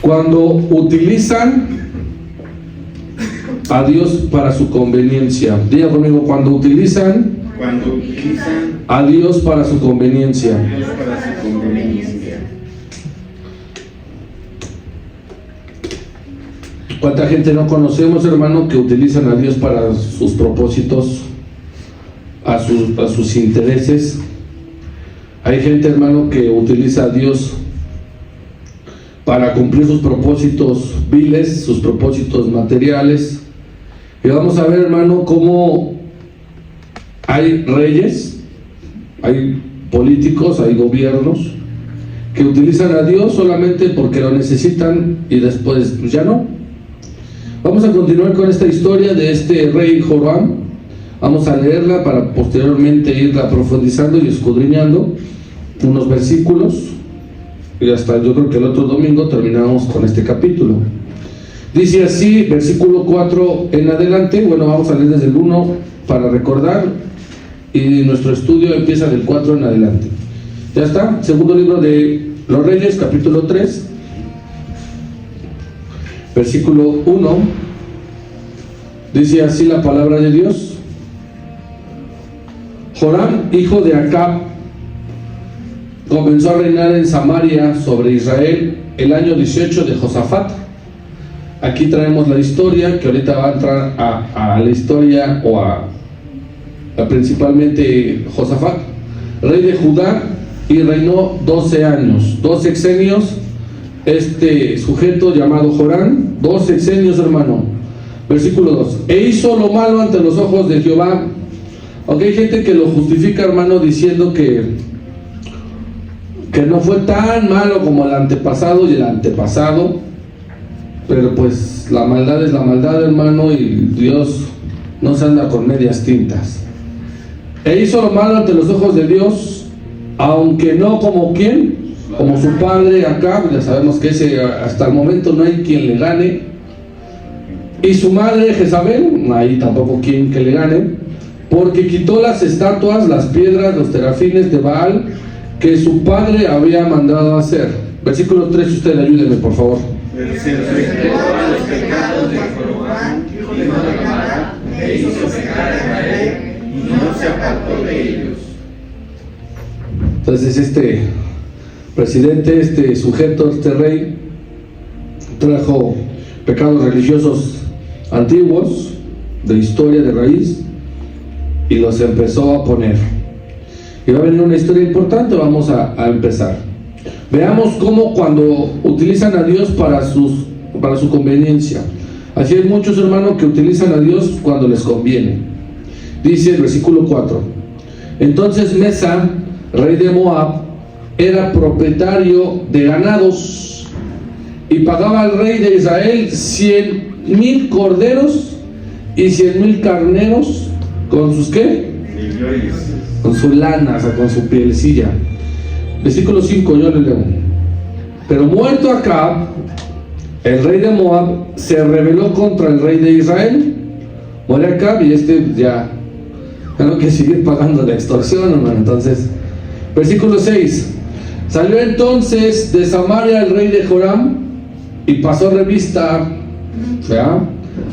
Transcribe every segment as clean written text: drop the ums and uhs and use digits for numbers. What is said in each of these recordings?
Cuando utilizan a Dios para su conveniencia. Diga conmigo, cuando utilizan a Dios para su conveniencia. ¿Cuánta gente no conocemos, hermano, que utilizan a Dios para sus propósitos, a sus intereses? Hay gente, hermano, que utiliza a Dios para cumplir sus propósitos viles, sus propósitos materiales. Y vamos a ver, hermano, cómo hay reyes, hay políticos, hay gobiernos que utilizan a Dios solamente porque lo necesitan y después pues ya no. Vamos a continuar con esta historia de este rey Joram. Vamos a leerla para posteriormente irla profundizando y escudriñando unos versículos, y hasta yo creo que el otro domingo terminamos con este capítulo. Dice así, versículo 4 en adelante. Bueno, vamos a leer desde el 1 para recordar, y nuestro estudio empieza del 4 en adelante. Ya está, segundo libro de los Reyes, capítulo 3, versículo 1. Dice así la palabra de Dios: Joram, hijo de Acab, comenzó a reinar en Samaria sobre Israel el año 18 de Josafat. Aquí traemos la historia, que ahorita va a entrar a la historia, o a principalmente Josafat, rey de Judá, y reinó 12 años, 2 sexenios. Este sujeto llamado Joram, 2 sexenios, hermano. Versículo 2: e hizo lo malo ante los ojos de Jehová. Aunque hay gente que lo justifica, hermano, diciendo que no fue tan malo como el antepasado y el antepasado, pero pues la maldad es la maldad, hermano, y Dios no se anda con medias tintas. E hizo lo malo ante los ojos de Dios, aunque no como quién, como su padre Acab. Ya sabemos que ese hasta el momento no hay quien le gane, y su madre Jezabel, no hay tampoco quien que le gane, porque quitó las estatuas, las piedras, los terafines de Baal que su padre había mandado hacer. Versículo 3, usted ayúdeme, por favor. Se refirió a los pecados de Jeroboam, hijo de Nabat, e hizo pecar a Israel, y no se apartó de ellos. Entonces este presidente, este sujeto, este rey, trajo pecados religiosos antiguos, de historia, de raíz, y los empezó a poner. Y va a venir una historia importante. Vamos a empezar. Veamos cómo cuando utilizan a Dios para su conveniencia. Así hay muchos, hermanos, que utilizan a Dios cuando les conviene. Dice el versículo 4: entonces Mesa, rey de Moab, era propietario de ganados, y pagaba al rey de Israel 100,000 corderos y 100,000 carneros, con sus ¿qué? Con su lana, o sea, con su pielecilla. Versículo 5, yo le leo: pero muerto Acab, el rey de Moab, se rebeló contra el rey de Israel. Muere Acab y ya tengo que seguir pagando la extorsión, hermano. Entonces, versículo 6: salió entonces de Samaria el rey de Joram y pasó revista, ¿ya?,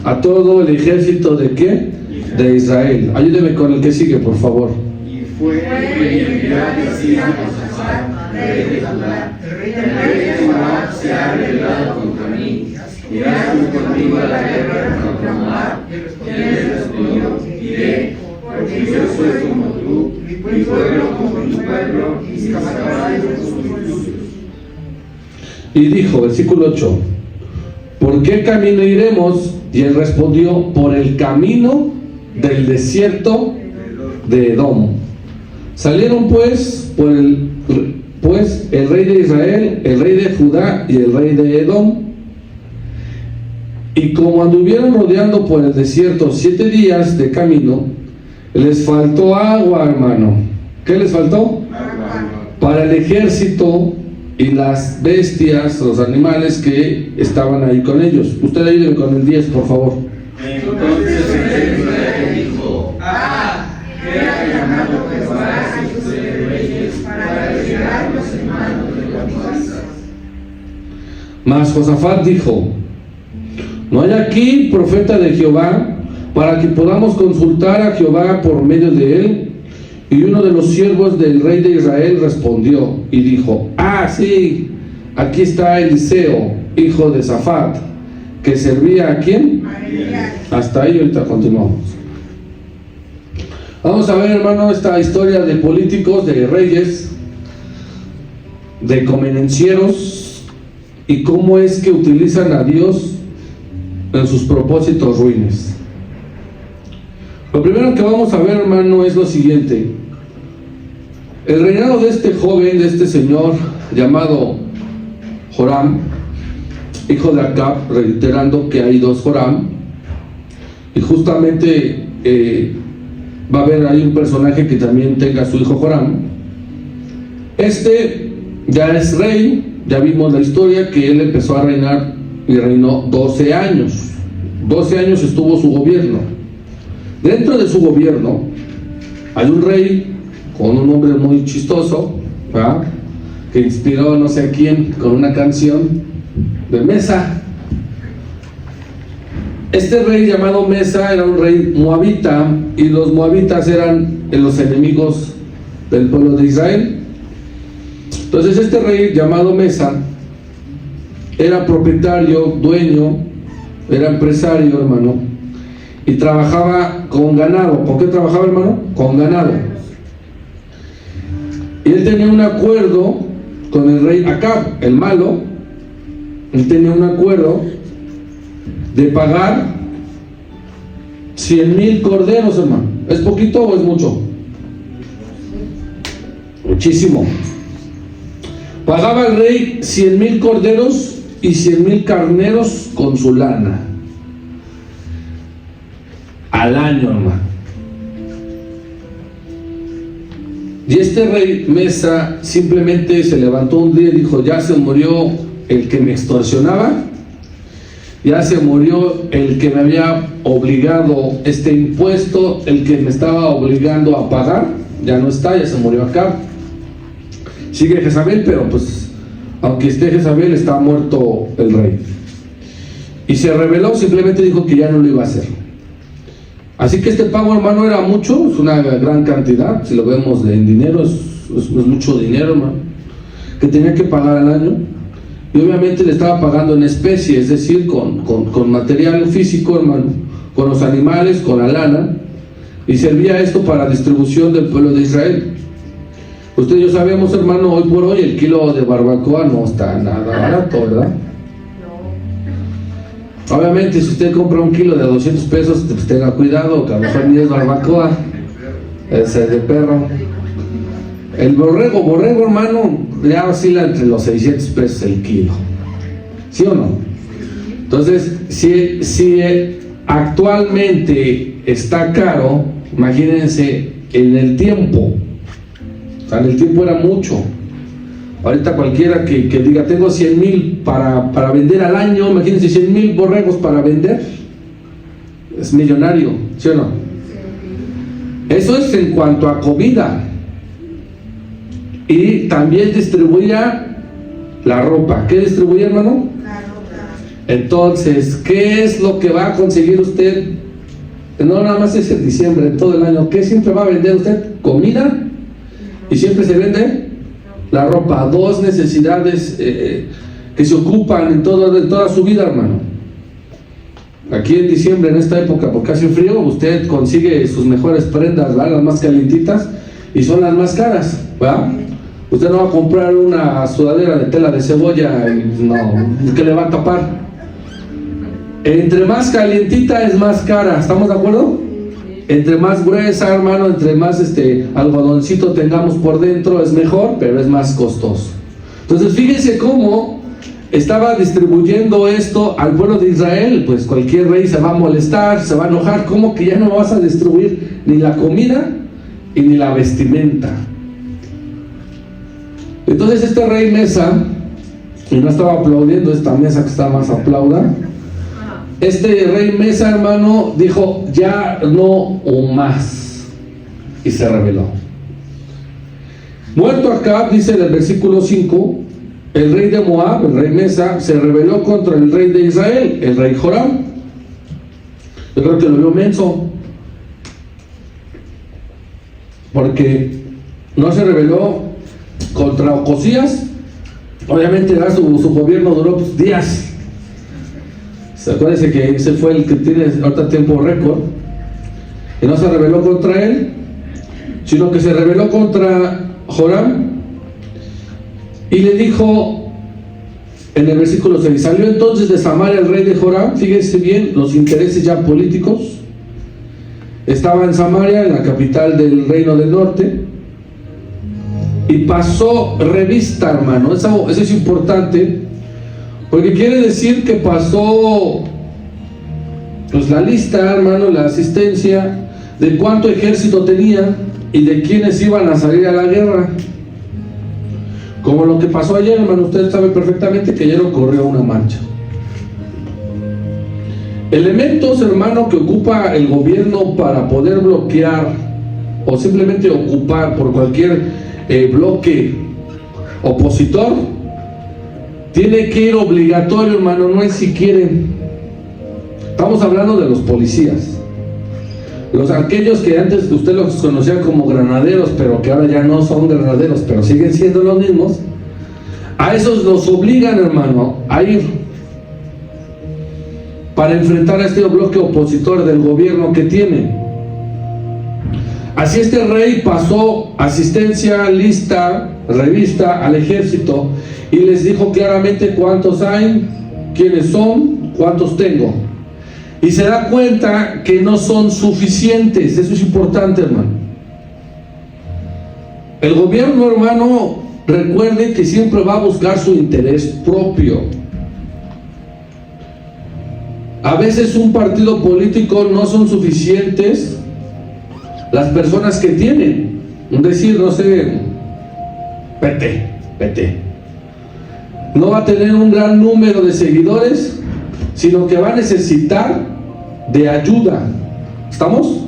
a todo el ejército de ¿qué? De Israel. Ayúdeme con el que sigue, por favor. Y fue y envió a decir a Josafat, rey de Judá: el rey de Moab se ha rebelado contra mí. ¿Irás tú conmigo a la guerra contra Moab? Y él respondió: iré, porque yo soy como tú, mi pueblo como tu pueblo, y mis caballos como tus tuyos. Y dijo, versículo 8: ¿por qué camino iremos? Y él respondió: por el camino del desierto de Edom. Salieron pues el rey de Israel, el rey de Judá y el rey de Edom, y como anduvieron rodeando por el desierto 7 días de camino, les faltó agua, hermano. ¿Qué les faltó? Agua. Para el ejército y las bestias, los animales que estaban ahí con ellos. Usted ayúdeme con el 10, por favor. Entonces el rey de Israel dijo: ¿qué ha llamado Jehová a sus reyes para entregarlos en manos de los moabitas? Mas Josafat dijo: no hay aquí profeta de Jehová para que podamos consultar a Jehová por medio de él. Y uno de los siervos del rey de Israel respondió y dijo: sí, aquí está Eliseo, hijo de Safat, que servía ¿a quién? Hasta ahí, ahorita continuamos. Vamos a ver, hermano, esta historia de políticos, de reyes, de convenencieros, y cómo es que utilizan a Dios en sus propósitos ruines. Lo primero que vamos a ver, hermano, es lo siguiente. El reinado de este joven, de este señor llamado Joram, hijo de Acab, reiterando que hay dos Joram, y justamente va a haber ahí un personaje que también tenga su hijo Joram. Este ya es rey, ya vimos la historia que él empezó a reinar y reinó 12 años. 12 años estuvo su gobierno. Dentro de su gobierno hay un rey con un nombre muy chistoso, ¿verdad?, que inspiró no sé a quién con una canción de Mesa. Este rey llamado Mesa era un rey moabita, y los moabitas eran los enemigos del pueblo de Israel. Entonces este rey llamado Mesa era propietario, dueño, era empresario, hermano, y trabajaba con ganado. ¿Con qué trabajaba, hermano? Con ganado. Y él tenía un acuerdo con el rey Acab, el malo. Él tenía un acuerdo de pagar 100,000 corderos, hermano. ¿Es poquito o es mucho? Muchísimo. Pagaba el rey 100,000 corderos y 100,000 carneros con su lana al año, hermano. Y este rey Mesa simplemente se levantó un día y dijo: ya se murió el que me extorsionaba, ya se murió el que me había obligado este impuesto, el que me estaba obligando a pagar, ya no está, ya se murió acá. Sigue Jezabel, pero pues aunque esté Jezabel, está muerto el rey. Y se rebeló, simplemente dijo que ya no lo iba a hacer. Así que este pago, hermano, era mucho, es una gran cantidad, si lo vemos en dinero, es mucho dinero, hermano, que tenía que pagar al año. Y obviamente le estaba pagando en especie, es decir, con material físico, hermano, con los animales, con la lana, y servía esto para distribución del pueblo de Israel. Usted y yo sabemos, hermano, hoy por hoy el kilo de barbacoa no está nada barato, ¿verdad? Obviamente, si usted compra un kilo de 200 pesos, pues tenga cuidado, que a lo mejor ni es barbacoa, es de perro. El borrego, hermano, ya oscila entre los 600 pesos el kilo. ¿Sí o no? Entonces, si actualmente está caro, imagínense en el tiempo. O sea, en el tiempo era mucho. Ahorita cualquiera que diga: tengo 100,000 para vender al año, imagínense 100,000 borregos para vender, es millonario, ¿sí o no? Eso es en cuanto a comida. Y también distribuía la ropa. ¿Qué distribuía, hermano? La ropa. Entonces, ¿qué es lo que va a conseguir usted? No nada más es en diciembre, en todo el año. ¿Qué siempre va a vender usted? Comida. Y siempre se vende la ropa. Dos necesidades que se ocupan en toda su vida, hermano. Aquí en diciembre, en esta época, porque hace frío, usted consigue sus mejores prendas, ¿verdad?, las más calientitas, y son las más caras, ¿verdad? Usted no va a comprar una sudadera de tela de cebolla y no, ¿qué le va a tapar? Entre más calientita es más cara, ¿estamos de acuerdo? Entre más gruesa, hermano, entre más algodoncito tengamos por dentro es mejor, pero es más costoso. Entonces fíjense cómo estaba distribuyendo esto al pueblo de Israel. Pues cualquier rey se va a molestar, se va a enojar. ¿Cómo que ya no vas a distribuir ni la comida y ni la vestimenta? Entonces este rey Mesa, y no estaba aplaudiendo esta mesa que está más aplauda, este rey Mesa, hermano, dijo: ya no o más, y se rebeló. Muerto Acab, dice en el versículo 5, el rey de Moab, el rey Mesa, se rebeló contra el rey de Israel, el rey Joram. Yo creo que lo vio menso, porque no se rebeló contra Ocosías. Obviamente su gobierno duró días. Acuérdense que ese fue el que tiene ahorita tiempo récord. Y no se rebeló contra él, sino que se rebeló contra Joram. Y le dijo en el versículo 6: salió entonces de Samaria el rey de Joram. Fíjense bien los intereses ya políticos. Estaba en Samaria, en la capital del reino del norte, y pasó revista, hermano. Eso es importante, porque quiere decir que pasó pues la lista, hermano, la asistencia de cuánto ejército tenía y de quiénes iban a salir a la guerra. Como lo que pasó ayer, hermano. Usted sabe perfectamente que ayer ocurrió una marcha. Elementos, hermano, que ocupa el gobierno para poder bloquear o simplemente ocupar por cualquier bloque opositor, tiene que ir obligatorio, hermano, no es si quieren. Estamos hablando de los policías, aquellos que antes usted los conocía como granaderos, pero que ahora ya no son granaderos, pero siguen siendo los mismos. A esos los obligan, hermano, a ir para enfrentar a este bloque opositor del gobierno que tiene. Así este rey pasó asistencia, lista, revista al ejército y les dijo claramente cuántos hay, quiénes son, cuántos tengo. Y se da cuenta que no son suficientes. Eso es importante, hermano. El gobierno, hermano, recuerde que siempre va a buscar su interés propio. A veces un partido político no son suficientes las personas que tienen. Es decir, no sé, PT. No va a tener un gran número de seguidores, sino que va a necesitar de ayuda. ¿Estamos?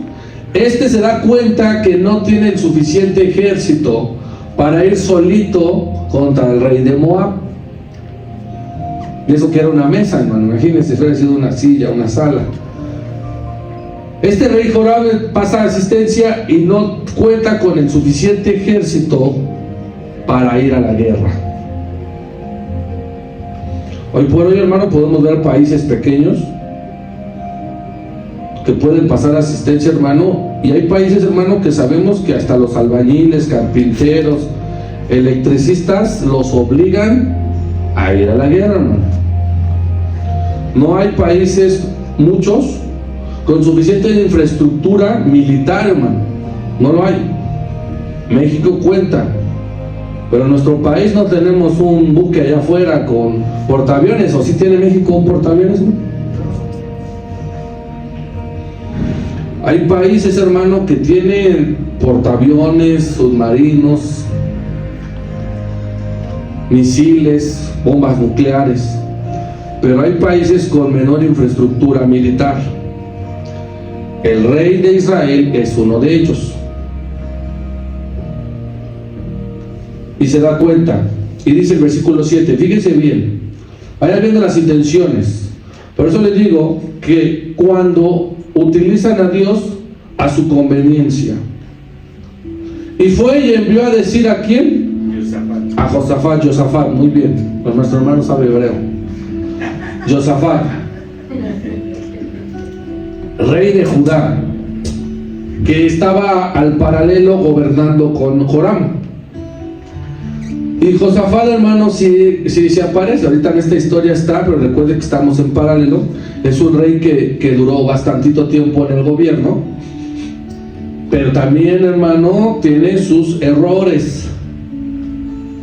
Este se da cuenta que no tiene el suficiente ejército para ir solito contra el rey de Moab. Y eso que era una mesa, hermano. Imagínense, si hubiera sido una silla, una sala. Este rey Joram pasa asistencia y no cuenta con el suficiente ejército para ir a la guerra. Hoy por hoy, hermano, podemos ver países pequeños que pueden pasar asistencia, hermano, y hay países, hermano, que sabemos que hasta los albañiles, carpinteros, electricistas los obligan a ir a la guerra, hermano. No hay países, muchos, con suficiente infraestructura militar, hermano. No lo hay. México cuenta, pero en nuestro país no tenemos un buque allá afuera con portaaviones. ¿O sí tiene México un portaaviones, no? Hay países, hermano, que tienen portaaviones, submarinos, misiles, bombas nucleares, pero hay países con menor infraestructura militar. El rey de Israel es uno de ellos. Y se da cuenta, y dice el versículo 7, fíjense bien, vayan viendo las intenciones. Por eso les digo que cuando utilizan a Dios a su conveniencia. Y fue y envió a decir ¿a quién? A Josafat, muy bien, pues nuestro hermano sabe hebreo. Josafat, rey de Judá, que estaba al paralelo gobernando con Joram. Y Josafat, hermano, si se aparece, ahorita en esta historia está, pero recuerde que estamos en paralelo. Es un rey que duró bastantito tiempo en el gobierno, pero también, hermano, tiene sus errores.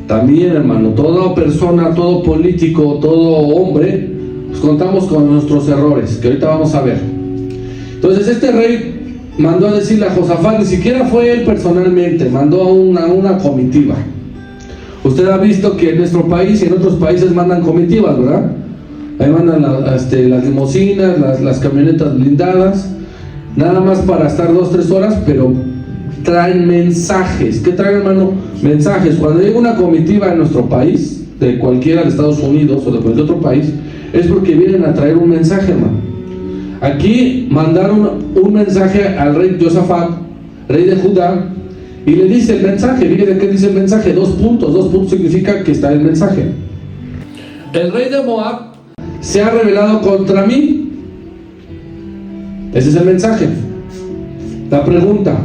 También, hermano, toda persona, todo político, todo hombre, pues contamos con nuestros errores, que ahorita vamos a ver. Entonces este rey mandó a decirle a Josafat, ni siquiera fue él personalmente, mandó a una comitiva. Usted ha visto que en nuestro país y en otros países mandan comitivas, ¿verdad? Ahí mandan las limusinas, las camionetas blindadas, nada más para estar 2-3 horas, pero traen mensajes. ¿Qué traen, hermano? Mensajes. Cuando llega una comitiva en nuestro país, de cualquiera de Estados Unidos o de cualquier otro país, es porque vienen a traer un mensaje, hermano. Aquí mandaron un mensaje al rey Josafat, rey de Judá, y le dice el mensaje. Fíjense qué dice el mensaje, 2 puntos. 2 puntos significa que está el mensaje. El rey de Moab se ha rebelado contra mí. Ese es el mensaje. La pregunta: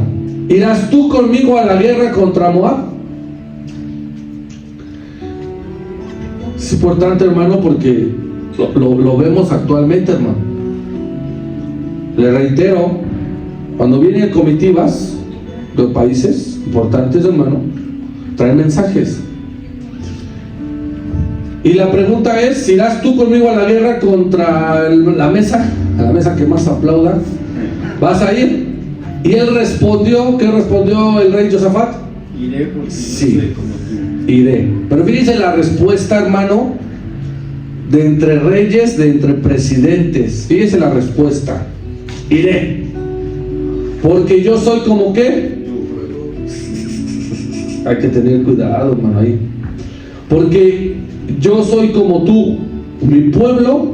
¿irás tú conmigo a la guerra contra Moab? Es importante, hermano, porque lo vemos actualmente, hermano. Le reitero, cuando vienen comitivas de países importantes, hermano, traen mensajes. Y la pregunta es: ¿irás tú conmigo a la guerra contra la mesa? A la mesa que más aplauda. ¿Vas a ir? Y él respondió, ¿qué respondió el rey Josafat? Iré porque sí, no soy como tú. Iré. Pero fíjense la respuesta, hermano, de entre reyes, de entre presidentes. Fíjense la respuesta: iré, porque yo soy como ¿qué? Hay que tener cuidado, hermano, ahí. Porque yo soy como tú, mi pueblo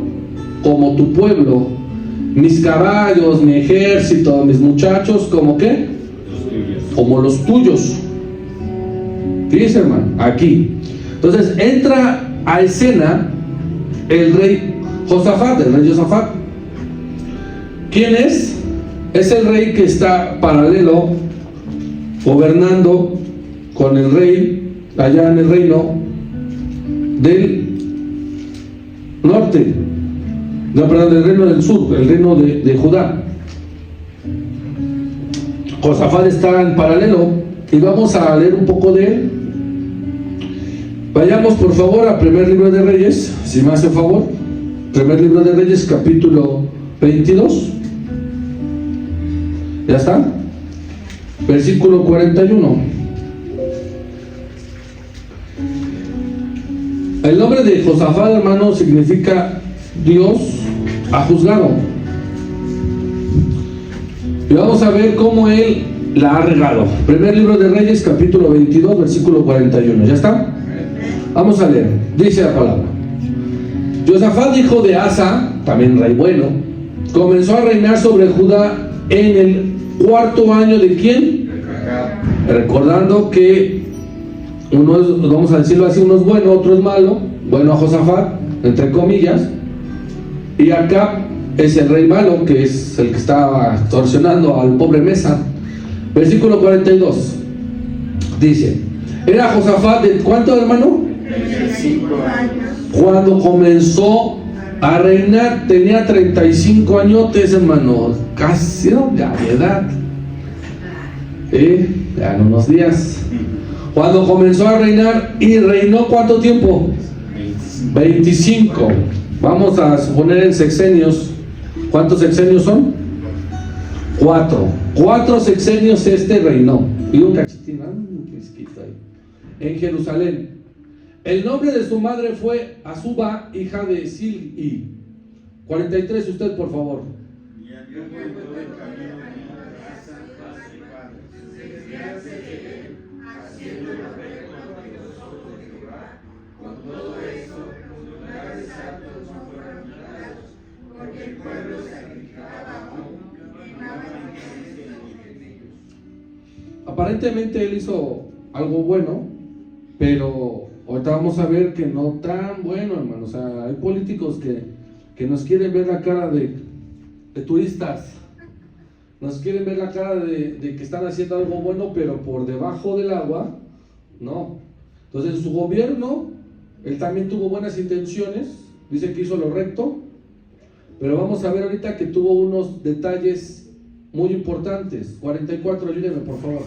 como tu pueblo, mis caballos, mi ejército, mis muchachos, ¿como qué? Como los tuyos. Fíjense, hermano, aquí. Entonces entra a escena el rey Josafat, el rey Josafat. ¿Quién es? Es el rey que está paralelo, gobernando con el rey allá en el reino del norte, no, perdón, del reino del sur, el reino de Judá. Josafat está en paralelo y vamos a leer un poco de él. Vayamos por favor a primer libro de Reyes, si me hace favor. Primer libro de Reyes, capítulo 22. ¿Ya está? Versículo 41. El nombre de Josafat, hermano, significa Dios ha juzgado. Y vamos a ver cómo él la ha regado. Primer libro de Reyes, capítulo 22, versículo 41. ¿Ya está? Vamos a leer. Dice la palabra: Josafat, hijo de Asa, también rey bueno, comenzó a reinar sobre Judá en el 4º año de ¿quién? Recordando que uno es, vamos a decirlo así, uno es bueno, otro es malo. Bueno a Josafat, entre comillas, y Acab es el rey malo, que es el que estaba extorsionando al pobre Mesa. Versículo 42 dice: era Josafat de ¿cuánto, hermano? 25 años. Cuando comenzó a reinar, tenía 35 añotes, hermano, casi ya de edad, ya en unos días. Cuando comenzó a reinar, y reinó ¿cuánto tiempo? 25. Vamos a suponer en sexenios. ¿Cuántos sexenios son? 4 sexenios reinó. Y un cachitín, un pizquito ahí, en Jerusalén. El nombre de su madre fue Azuba, hija de Silhi. 43, usted por favor. Y anduvo en todo el camino de Asa, padre y padre, desviarse de él, haciendo lo recto ante los ojos de Jehová. Con todo eso, los lugares altos no fueron quitados, porque el pueblo sacrificaba aún y quemaban incienso en ellos. Aparentemente él hizo algo bueno, pero ahorita vamos a ver que no tan bueno, hermano. O sea, hay políticos que nos quieren ver la cara de turistas, nos quieren ver la cara de que están haciendo algo bueno, pero por debajo del agua, no. Entonces en su gobierno, él también tuvo buenas intenciones, dice que hizo lo recto, pero vamos a ver ahorita que tuvo unos detalles muy importantes. 44, ayúdenme por favor.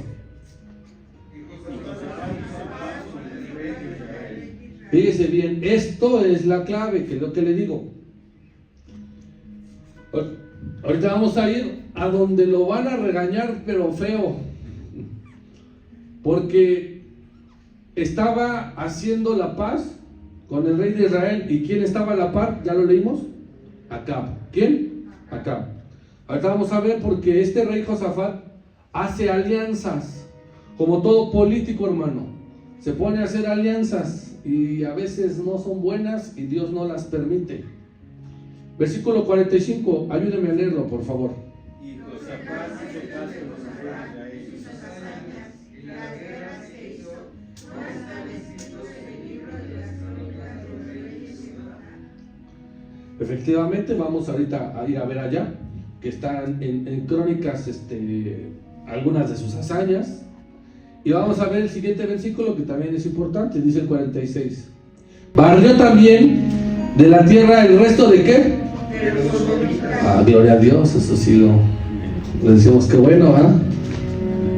Fíjese bien, esto es la clave, que es lo que le digo. Ahorita vamos a ir a donde lo van a regañar, pero feo, porque estaba haciendo la paz con el rey de Israel. ¿Y quién estaba a la par? ¿Ya lo leímos? Acab. ¿Quién? Acab. Ahorita vamos a ver, porque este rey Josafat hace alianzas, como todo político, hermano, se pone a hacer alianzas. y a veces no son buenas y Dios no las permite. Versículo 45, ayúdenme a leerlo, por favor. Y Josafat hizo caso a los Israel. Sus hazañas y las guerras que hizo no están escritos en el libro de las crónicas de los reyes de Judá. Efectivamente, vamos ahorita a ir a ver allá, que están en crónicas algunas de sus hazañas. Y vamos a ver el siguiente versículo, que también es importante, dice el 46. Barrió también de la tierra el resto de ¿qué? De los sodomitas. Gloria a Dios, eso sí lo decimos que bueno, ¿ah?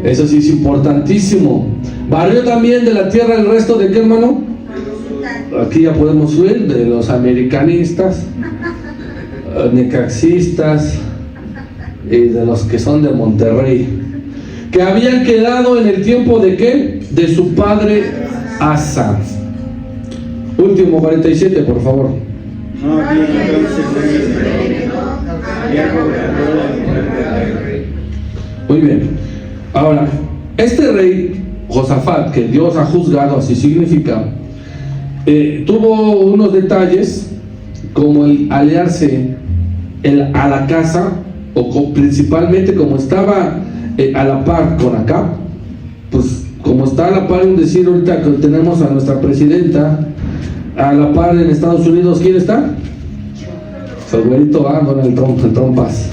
Eso sí es importantísimo. Barrió también de la tierra el resto de ¿qué, hermano? Aquí ya podemos subir de los americanistas, necaxistas y de los que son de Monterrey, que habían quedado en el tiempo de ¿qué? De su padre Asa. Último 47, por favor. No había entonces rey, había gobernador de mujer del rey. Muy bien. Ahora, este rey Josafat, que Dios ha juzgado, así significa, tuvo unos detalles como el aliarse a la casa, principalmente como estaba a la par con Acab, pues como está a la par, un decir ahorita que tenemos a nuestra presidenta, a la par en Estados Unidos, ¿quién está? Su güerito, Donald Trump, el Trumpas.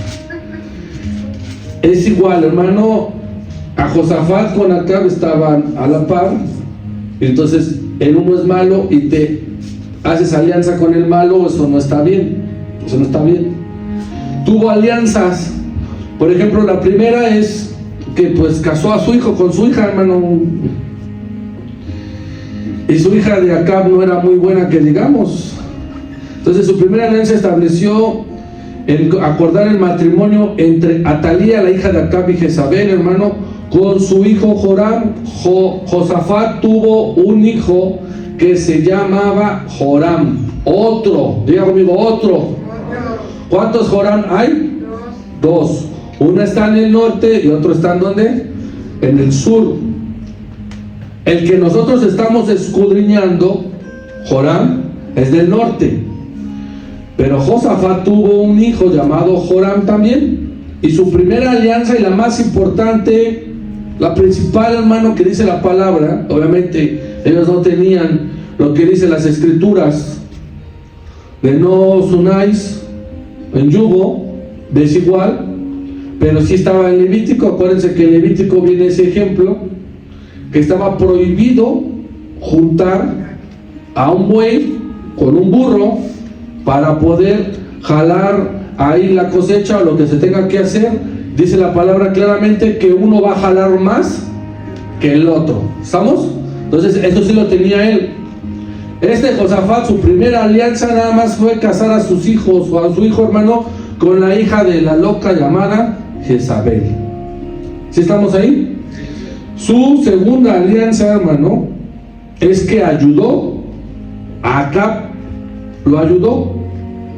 Es igual, hermano, a Josafat con Acab estaban a la par, y entonces el uno es malo y te haces alianza con el malo, eso no está bien, eso no está bien. Tuvo alianzas, por ejemplo, la primera es que pues casó a su hijo con su hija, hermano, y su hija de Acab no era muy buena que digamos. Entonces su primera alianza estableció acordar el matrimonio entre Atalía, la hija de Acab, y Jezabel, hermano, con su hijo Joram. Josafat tuvo un hijo que se llamaba Joram. Otro, diga conmigo, otro. ¿Cuántos Joram hay? Dos. Uno está en el norte y otro está en ¿dónde? En el sur. El que nosotros estamos escudriñando, Joram, es del norte. Pero Josafat tuvo un hijo llamado Joram también. Y su primera alianza y la más importante, la principal, hermano, que dice la palabra, obviamente ellos no tenían lo que dice las escrituras, de no os unáis en yugo desigual, pero sí estaba en Levítico. Acuérdense que en Levítico viene ese ejemplo, que estaba prohibido juntar a un buey con un burro para poder jalar ahí la cosecha o lo que se tenga que hacer. Dice la palabra claramente que uno va a jalar más que el otro. ¿Estamos? Entonces eso sí lo tenía él. Este Josafat, su primera alianza nada más fue casar a sus hijos o a su hijo, hermano, con la hija de la loca llamada Jezabel. ¿Sí estamos ahí? Su segunda alianza, hermano, es que ayudó a Acab, lo ayudó.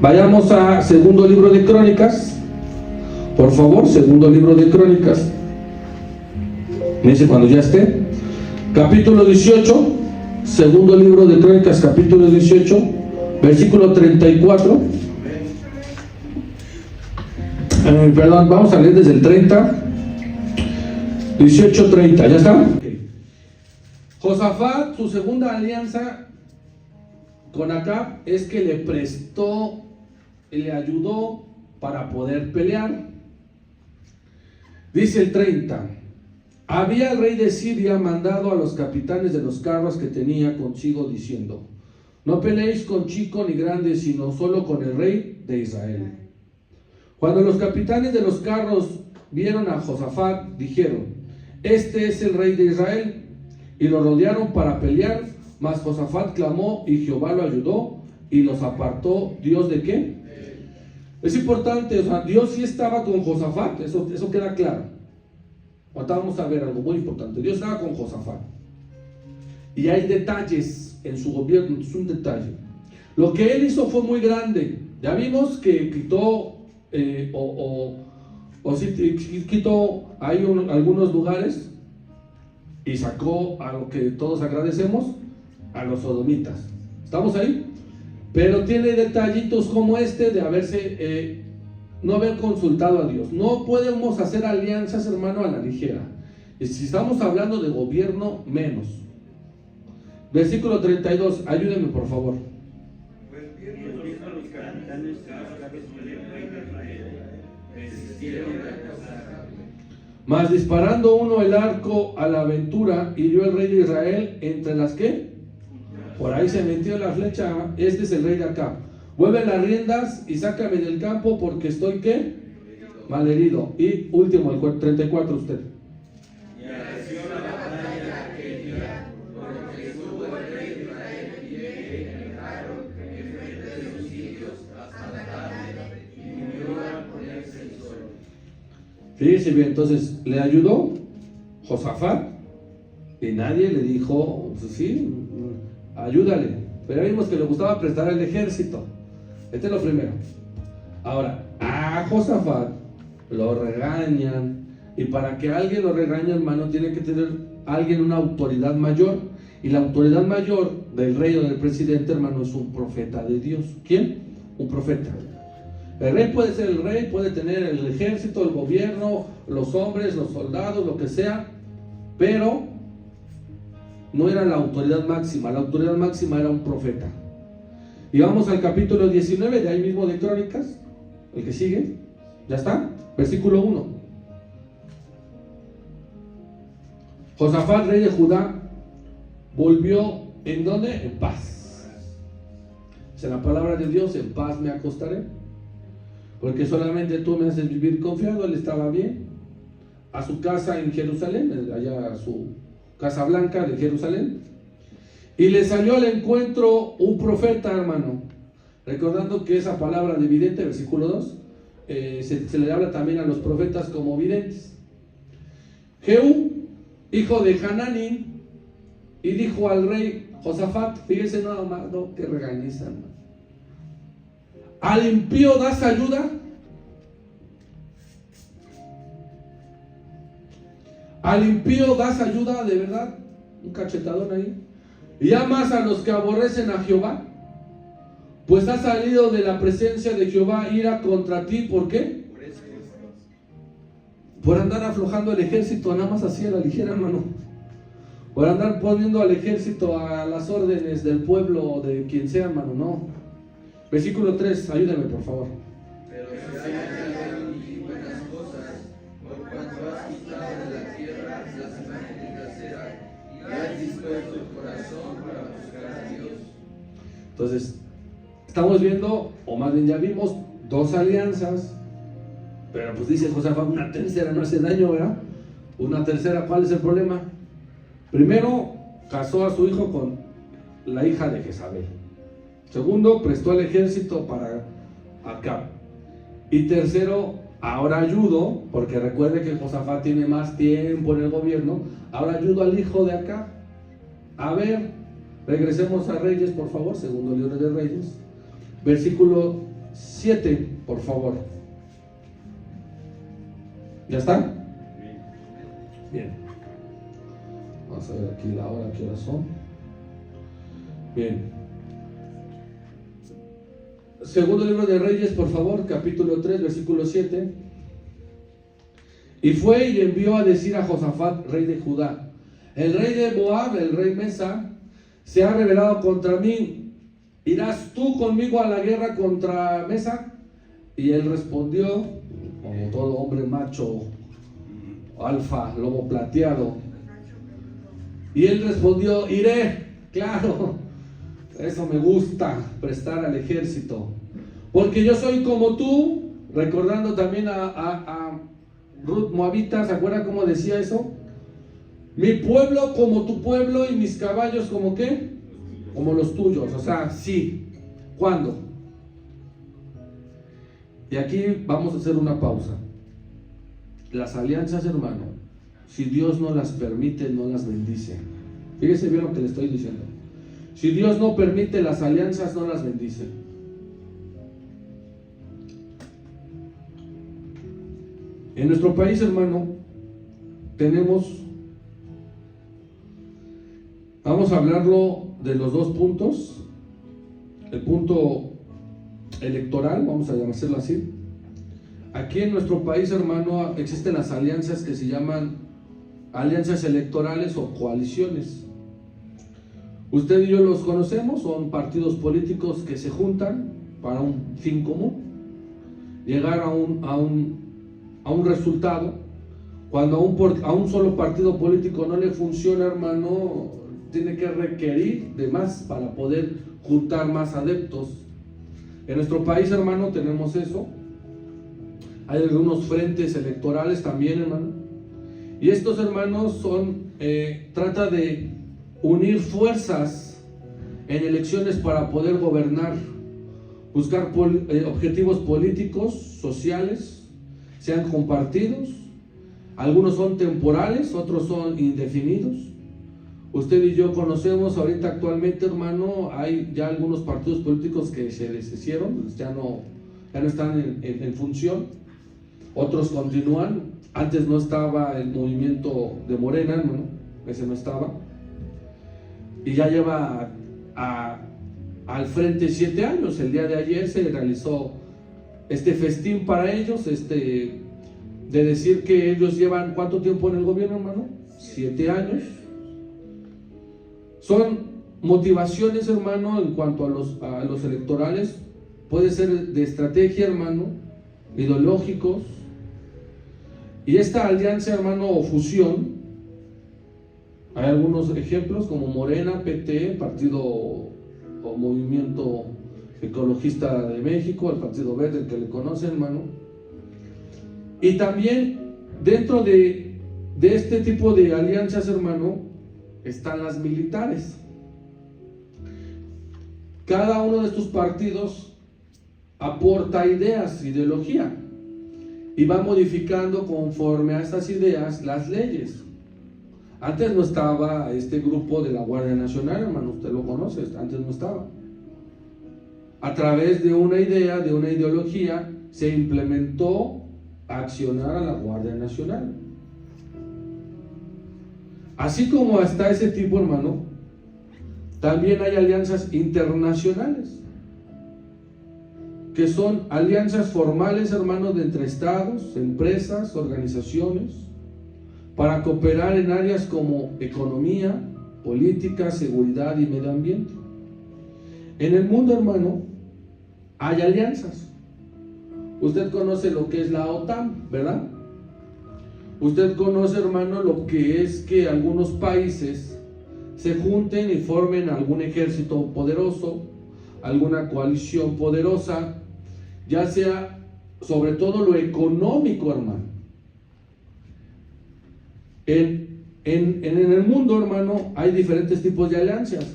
Vayamos a segundo libro de Crónicas, por favor, segundo libro de Crónicas. Me dice cuando ya esté. Capítulo 18, segundo libro de Crónicas, capítulo 18, versículo 34. Perdón, vamos a leer desde el 30. 18:30, ¿ya está? Okay. Josafat, su segunda alianza con Acab es que le prestó y le ayudó para poder pelear. Dice el 30: había el rey de Siria mandado a los capitanes de los carros que tenía consigo diciendo: no peleéis con chico ni grande, sino solo con el rey de Israel. Cuando los capitanes de los carros vieron a Josafat, dijeron: este es el rey de Israel. Y lo rodearon para pelear, mas Josafat clamó y Jehová lo ayudó y los apartó. ¿Dios de qué? Es importante, o sea, Dios sí estaba con Josafat, eso queda claro. Ahorita vamos a ver algo muy importante. Dios estaba con Josafat. Y hay detalles en su gobierno, es un detalle. Lo que él hizo fue muy grande. Ya vimos que quitó, quitó ahí algunos lugares y sacó a lo que todos agradecemos, a los sodomitas. ¿Estamos ahí? Pero tiene detallitos como este de no haber consultado a Dios. No podemos hacer alianzas, hermano, a la ligera. Y si estamos hablando de gobierno, menos. Versículo 32, ayúdenme por favor. Pues viendo los capitanes que los carros del rey de Israel desistieron de acosar. Mas disparando uno el arco a la aventura, hirió el rey de Israel entre las ¿qué? Por ahí se metió la flecha. Este es el rey de acá. Vuelve las riendas y sácame del campo porque estoy ¿qué? Malherido. Y último, el 34 usted. Y acaeció la batalla aquel día, por lo que estuvo el rey de Israel en pie en el carro, en frente de sus sitios, hasta la tarde, y murió al ponerse el sol. Fíjese bien, entonces le ayudó Josafat y nadie le dijo, pues sí, ayúdale. Pero vimos que le gustaba prestar al ejército. Este es lo primero. Ahora, a Josafat lo regañan. Y para que alguien lo regañe, hermano, tiene que tener alguien una autoridad mayor. Y la autoridad mayor del rey o del presidente, hermano, es un profeta de Dios. ¿Quién? Un profeta. El rey puede ser el rey, puede tener el ejército, el gobierno, los hombres, los soldados, lo que sea, pero no era la autoridad máxima. La autoridad máxima era un profeta. Y vamos al capítulo 19 de ahí mismo de Crónicas, el que sigue. ¿Ya está? Versículo 1. Josafat, rey de Judá, volvió ¿en dónde? En paz. Dice la palabra de Dios: en paz me acostaré, porque solamente tú me haces vivir confiado. Él estaba bien. A su casa en Jerusalén, allá a su Casa Blanca de Jerusalén, y le salió al encuentro un profeta, hermano, recordando que esa palabra de vidente, versículo 2, se le habla también a los profetas como videntes. Jehú, hijo de Hanani, y dijo al rey Josafat, fíjese nada más, no, que regañiza, hermano. ¿Al impío das ayuda? ¿Al impío das ayuda de verdad? Un cachetadón ahí. ¿Y amas a los que aborrecen a Jehová? Pues ha salido de la presencia de Jehová ira contra ti. ¿Por qué? Por andar aflojando el ejército, nada más así a la ligera, hermano. Por andar poniendo al ejército a las órdenes del pueblo o de quien sea, hermano, no. Versículo 3, ayúdame por favor. Pero si hay hallado en ti buenas cosas, por cuanto has quitado de la tierra las imágenes de acera, y has dispuesto el corazón para buscar a Dios. Entonces, estamos viendo, o más bien ya vimos, dos alianzas. Pero pues dice Josafat, una tercera no hace daño, ¿verdad? Una tercera, ¿cuál es el problema? Primero, casó a su hijo con la hija de Jezabel. Segundo, prestó al ejército para Acab. Y tercero, ahora ayudo, porque recuerde que Josafat tiene más tiempo en el gobierno, ahora ayudo al hijo de Acab. A ver, regresemos a Reyes, por favor, segundo libro de Reyes. Versículo 7, por favor. ¿Ya está? Bien. Vamos a ver aquí la hora, qué horas son. Bien. Segundo libro de Reyes, por favor, capítulo 3, versículo 7. Y fue y envió a decir a Josafat, rey de Judá: el rey de Moab, el rey Mesa, se ha rebelado contra mí. ¿Irás tú conmigo a la guerra contra Mesa? Y él respondió, como todo hombre macho, alfa, lobo plateado. Y él respondió: iré, claro. Eso me gusta, prestar al ejército. Porque yo soy como tú, recordando también a Ruth Moabita, ¿se acuerdan cómo decía eso? Mi pueblo como tu pueblo y mis caballos como ¿qué? Como los tuyos. O sea, sí. ¿Cuándo? Y aquí vamos a hacer una pausa. Las alianzas, hermano, si Dios no las permite, no las bendice. Fíjese bien lo que le estoy diciendo. Si Dios no permite las alianzas, no las bendice. En nuestro país, hermano, tenemos, vamos a hablarlo de los dos puntos, el punto electoral, vamos a llamarlo así. Aquí en nuestro país, hermano, existen las alianzas que se llaman alianzas electorales o coaliciones. Usted y yo los conocemos, son partidos políticos que se juntan para un fin común, llegar a un resultado. Cuando a un solo partido político no le funciona, hermano, tiene que requerir de más para poder juntar más adeptos. En nuestro país, hermano, tenemos eso. Hay algunos frentes electorales también, hermano. Y estos, hermanos, trata de unir fuerzas en elecciones para poder gobernar, buscar objetivos políticos, sociales, sean compartidos. Algunos son temporales, otros son indefinidos. Usted y yo conocemos ahorita actualmente, hermano, hay ya algunos partidos políticos que se deshicieron, ya no están en función. Otros continúan. Antes no estaba el movimiento de Morena, hermano, ese no estaba. Y ya lleva al frente 7 años. El día de ayer se realizó este festín para ellos, de decir que ellos llevan ¿cuánto tiempo en el gobierno, hermano? 7 años. Son motivaciones, hermano, en cuanto a los electorales. Puede ser de estrategia, hermano, ideológicos. Y esta alianza, hermano, o fusión, hay algunos ejemplos como Morena, PT, Partido o Movimiento Ecologista de México, el Partido Verde, el que le conocen, hermano. Y también dentro de este tipo de alianzas, hermano, están las militares. Cada uno de estos partidos aporta ideas, ideología, y va modificando conforme a estas ideas las leyes. Antes no estaba este grupo de la Guardia Nacional, hermano, usted lo conoce, antes no estaba. A través de una idea, de una ideología, se implementó accionar a la Guardia Nacional. Así como hasta ese tipo, hermano, también hay alianzas internacionales, que son alianzas formales, hermanos, de entre estados, empresas, organizaciones, para cooperar en áreas como economía, política, seguridad y medio ambiente. En el mundo, hermano, hay alianzas. Usted conoce lo que es la OTAN, ¿verdad? Usted conoce, hermano, lo que es que algunos países se junten y formen algún ejército poderoso, alguna coalición poderosa, ya sea sobre todo lo económico, hermano. En el mundo, hermano, hay diferentes tipos de alianzas.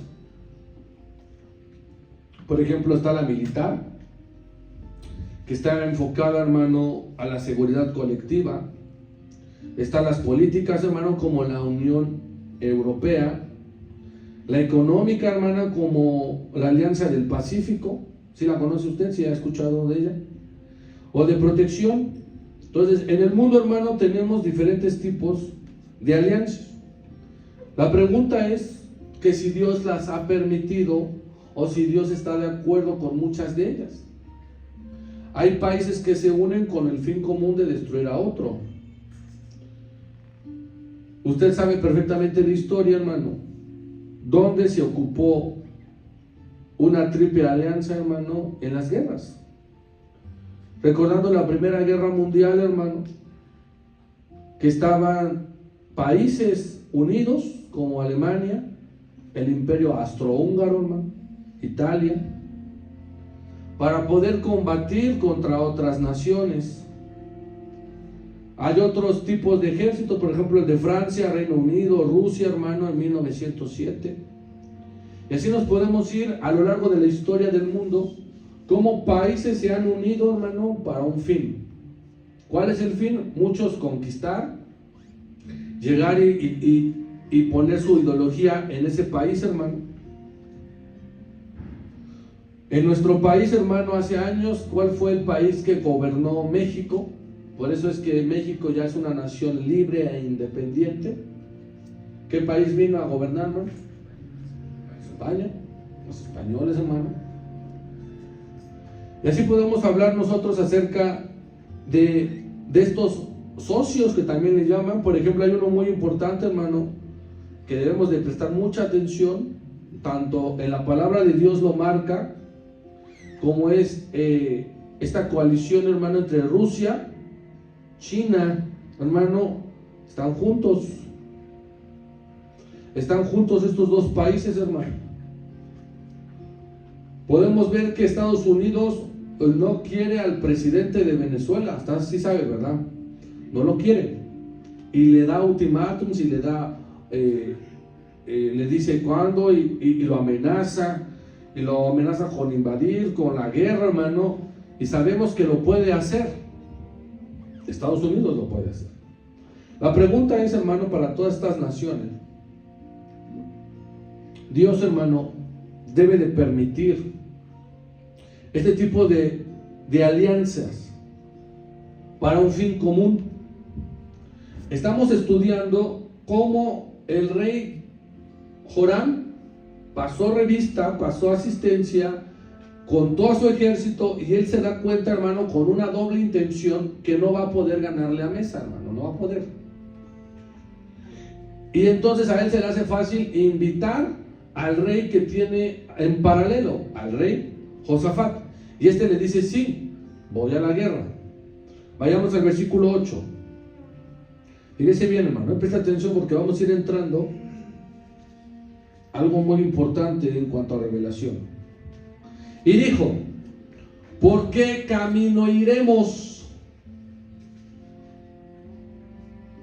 Por ejemplo, está la militar, que está enfocada, hermano, a la seguridad colectiva. Están las políticas, hermano, como la Unión Europea. La económica, hermana, como la Alianza del Pacífico. ¿Sí la conoce usted? ¿Sí ha escuchado de ella? O de protección. Entonces, en el mundo, hermano, tenemos diferentes tipos de alianzas. La pregunta es que si Dios las ha permitido o si Dios está de acuerdo con muchas de ellas. Hay países que se unen con el fin común de destruir a otro. Usted sabe perfectamente de historia, hermano, donde se ocupó una triple alianza, hermano, en las guerras. Recordando la Primera Guerra Mundial, hermano, que estaban países unidos como Alemania, el Imperio Austrohúngaro, hermano, Italia, para poder combatir contra otras naciones. Hay otros tipos de ejércitos, por ejemplo el de Francia, Reino Unido, Rusia, hermano, en 1907. Y así nos podemos ir a lo largo de la historia del mundo, cómo países se han unido, hermano, para un fin. ¿Cuál es el fin? Muchos conquistar, llegar y poner su ideología en ese país, hermano. En nuestro país, hermano, hace años, ¿cuál fue el país que gobernó México? Por eso es que México ya es una nación libre e independiente. ¿Qué país vino a gobernar, hermano? España, los españoles, hermano. Y así podemos hablar nosotros acerca de estos socios que también le llaman. Por ejemplo, hay uno muy importante, hermano, que debemos de prestar mucha atención, tanto en la palabra de Dios lo marca, como es esta coalición, hermano, entre Rusia, China, hermano, están juntos estos dos países, hermano. Podemos ver que Estados Unidos no quiere al presidente de Venezuela, hasta sí sabe, ¿verdad? No lo quiere, y le da ultimátums y le da le dice cuándo y lo amenaza, con invadir, con la guerra, hermano, y sabemos que lo puede hacer. Estados Unidos lo puede hacer. La pregunta es, hermano, para todas estas naciones, Dios, hermano, debe de permitir este tipo de alianzas para un fin común. Estamos estudiando cómo el rey Joram pasó revista, pasó asistencia con todo su ejército, y él se da cuenta, hermano, con una doble intención, que no va a poder ganarle a Mesa, hermano, no va a poder. Y entonces a él se le hace fácil invitar al rey que tiene en paralelo, al rey Josafat, y este le dice: sí, voy a la guerra. Vayamos al versículo 8. Fíjese bien, hermano, presta atención, porque vamos a ir entrando algo muy importante en cuanto a revelación. Y dijo: ¿por qué camino iremos?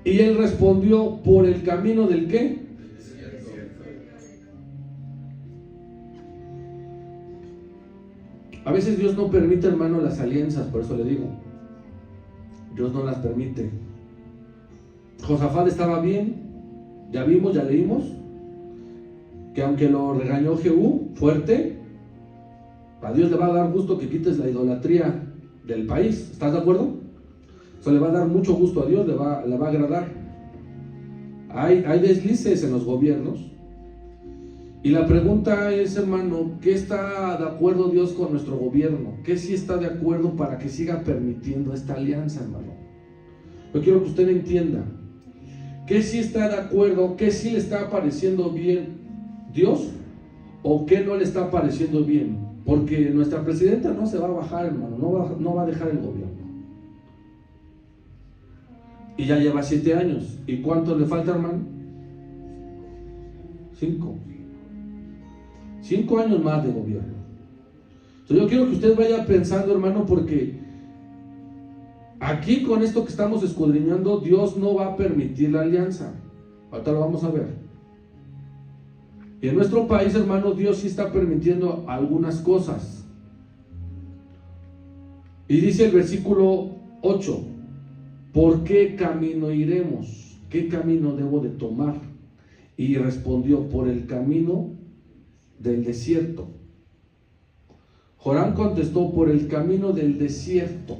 Y él respondió: por el camino del ¿qué? A veces Dios no permite, hermano, las alianzas, por eso le digo, Dios no las permite. Josafat estaba bien, ya vimos, ya leímos, que aunque lo regañó Jehú fuerte, a Dios le va a dar gusto que quites la idolatría del país. ¿Estás de acuerdo? Eso le va a dar mucho gusto a Dios, le va a agradar. Hay deslices en los gobiernos. Y la pregunta es, hermano, ¿qué está de acuerdo Dios con nuestro gobierno? ¿Qué sí está de acuerdo para que siga permitiendo esta alianza, hermano? Yo quiero que usted entienda. ¿Qué sí está de acuerdo? ¿Qué sí le está pareciendo bien Dios? ¿O qué no le está pareciendo bien? Porque nuestra presidenta no se va a bajar, hermano, no va a dejar el gobierno. Y ya lleva 7 años. ¿Y cuánto le falta, hermano? 5 años más de gobierno. Entonces yo quiero que usted vaya pensando, hermano, porque aquí con esto que estamos escudriñando, Dios no va a permitir la alianza. Ahorita lo vamos a ver. Y en nuestro país, hermano, Dios sí está permitiendo algunas cosas. Y dice el versículo 8: ¿por qué camino iremos? ¿Qué camino debo de tomar? Y respondió: por el camino del desierto. Joram contestó: por el camino del desierto.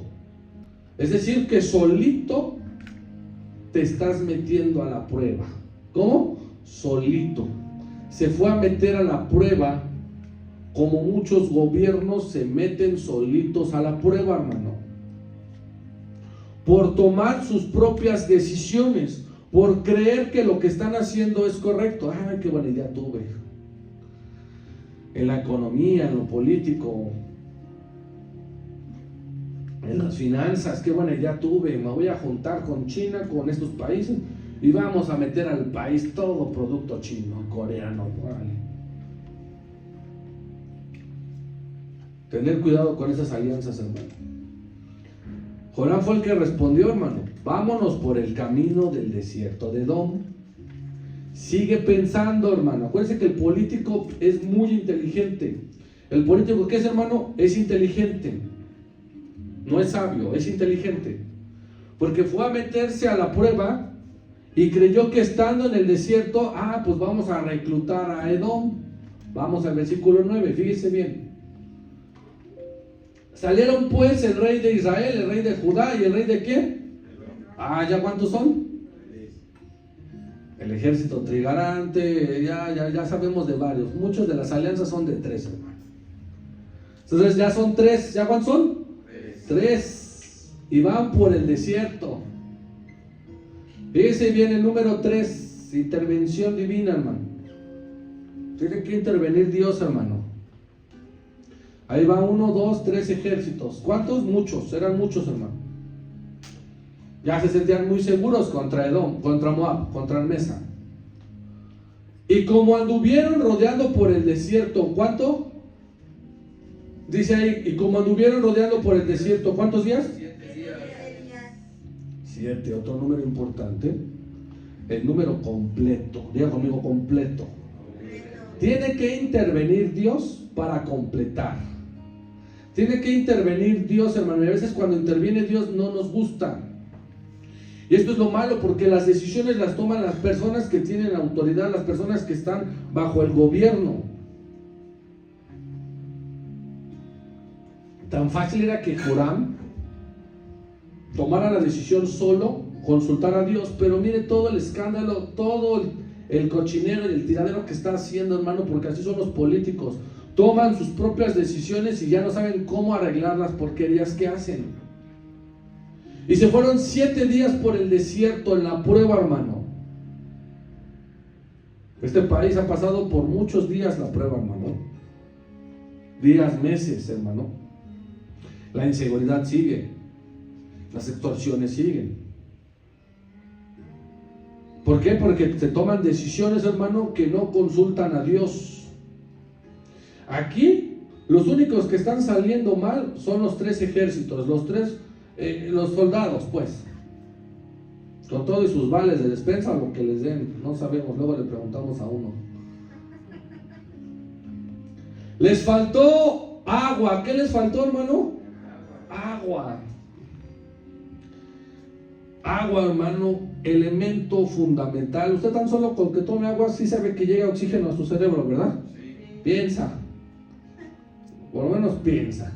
Es decir, que solito te estás metiendo a la prueba. ¿Cómo? Solito. Se fue a meter a la prueba, como muchos gobiernos se meten solitos a la prueba, hermano. Por tomar sus propias decisiones, por creer que lo que están haciendo es correcto. Ay, qué buena idea tuve. En la economía, en lo político, en las finanzas, qué buena idea tuve. Me voy a juntar con China, con estos países, y vamos a meter al país todo producto chino, coreano. Vale. Tener cuidado con esas alianzas, hermano. Joram fue el que respondió, hermano: vámonos por el camino del desierto de Edom. Sigue pensando, hermano. Acuérdense que el político es muy inteligente. El político, ¿qué es, hermano? Es inteligente. No es sabio, es inteligente. Porque fue a meterse a la prueba y creyó que estando en el desierto, pues vamos a reclutar a Edom. Vamos al versículo 9, fíjese bien. Salieron pues el rey de Israel, el rey de Judá y el rey de ¿quién? ¿Ya cuántos son? El ejército trigarante, ya sabemos de varios. Muchos de las alianzas son de 3, hermano. Entonces ya son 3. ¿Ya cuántos son? 3. Y van por el desierto. Ese viene el número 3. Intervención divina, hermano. Tiene que intervenir Dios, hermano. Ahí va 1, 2, 3 ejércitos. ¿Cuántos? Muchos. Eran muchos, hermano. Ya se sentían muy seguros contra Edom, contra Moab, contra Mesa. Y como anduvieron rodeando por el desierto, ¿cuánto? Dice ahí, y como anduvieron rodeando por el desierto, ¿cuántos días? 7 días. 7, otro número importante. El número completo. Diga conmigo, completo. Tiene que intervenir Dios para completar. Tiene que intervenir Dios, hermano. Y a veces cuando interviene Dios no nos gusta. Y esto es lo malo, porque las decisiones las toman las personas que tienen autoridad, las personas que están bajo el gobierno. Tan fácil era que Joram tomara la decisión solo, consultar a Dios, pero mire todo el escándalo, todo el cochinero y el tiradero que está haciendo, hermano, porque así son los políticos. Toman sus propias decisiones y ya no saben cómo arreglar las porquerías que hacen. Y se fueron 7 días por el desierto en la prueba, hermano. Este país ha pasado por muchos días la prueba, hermano. Días, meses, hermano. La inseguridad sigue. Las extorsiones siguen. ¿Por qué? Porque se toman decisiones, hermano, que no consultan a Dios. Aquí, los únicos que están saliendo mal son los 3 ejércitos, los soldados, pues, con todo y sus vales de despensa, lo que les den, no sabemos, luego le preguntamos a uno. Les faltó agua. ¿Qué les faltó, hermano? Agua. Agua, hermano, elemento fundamental. Usted tan solo con que tome agua sí sabe que llega oxígeno a su cerebro, ¿verdad? Sí. Piensa, por lo menos piensa.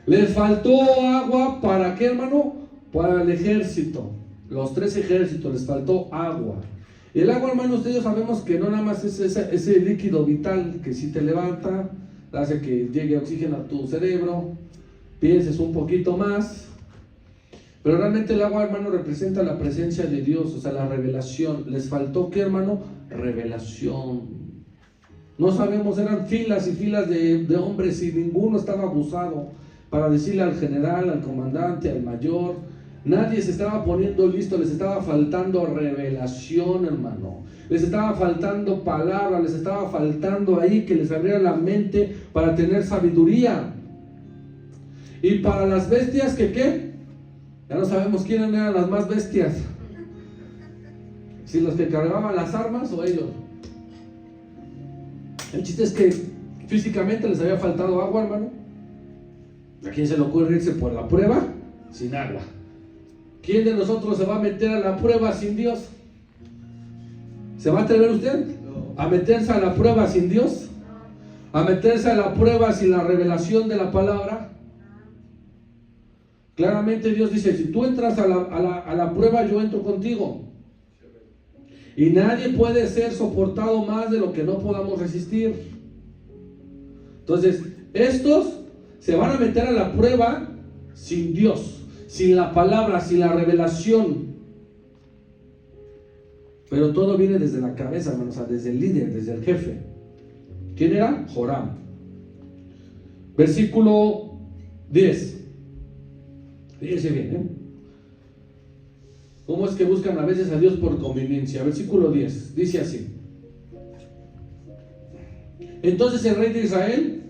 Les faltó agua. ¿Para qué, hermano? Para el ejército. Los 3 ejércitos les faltó agua. Y el agua, hermano, ustedes sabemos que no nada más es ese líquido vital que si te levanta, hace que llegue oxígeno a tu cerebro, pienses un poquito más. Pero realmente el agua, hermano, representa la presencia de Dios, o sea, la revelación. ¿Les faltó qué, hermano? Revelación. No sabemos, eran filas y filas de hombres y ninguno estaba abusado para decirle al general, al comandante, al mayor. Nadie se estaba poniendo listo, les estaba faltando revelación, hermano. Les estaba faltando palabra, les estaba faltando ahí que les abriera la mente para tener sabiduría. Y para las bestias, ¿qué? Ya no sabemos quiénes eran las más bestias. Si los que cargaban las armas o ellos. El chiste es que físicamente les había faltado agua, hermano. ¿A quién se le ocurre irse por la prueba sin agua? ¿Quién de nosotros se va a meter a la prueba sin Dios? ¿Se va a atrever usted a meterse a la prueba sin Dios? ¿A meterse a la prueba sin la revelación de la palabra? Claramente Dios dice, si tú entras a la prueba, yo entro contigo. Y nadie puede ser soportado más de lo que no podamos resistir. Entonces, estos se van a meter a la prueba sin Dios, sin la palabra, sin la revelación. Pero todo viene desde la cabeza, hermano, o sea, desde el líder, desde el jefe. ¿Quién era? Joram. Versículo 10. Fíjense bien, ¿Cómo es que buscan a veces a Dios por conveniencia? Versículo 10, dice así. Entonces el rey de Israel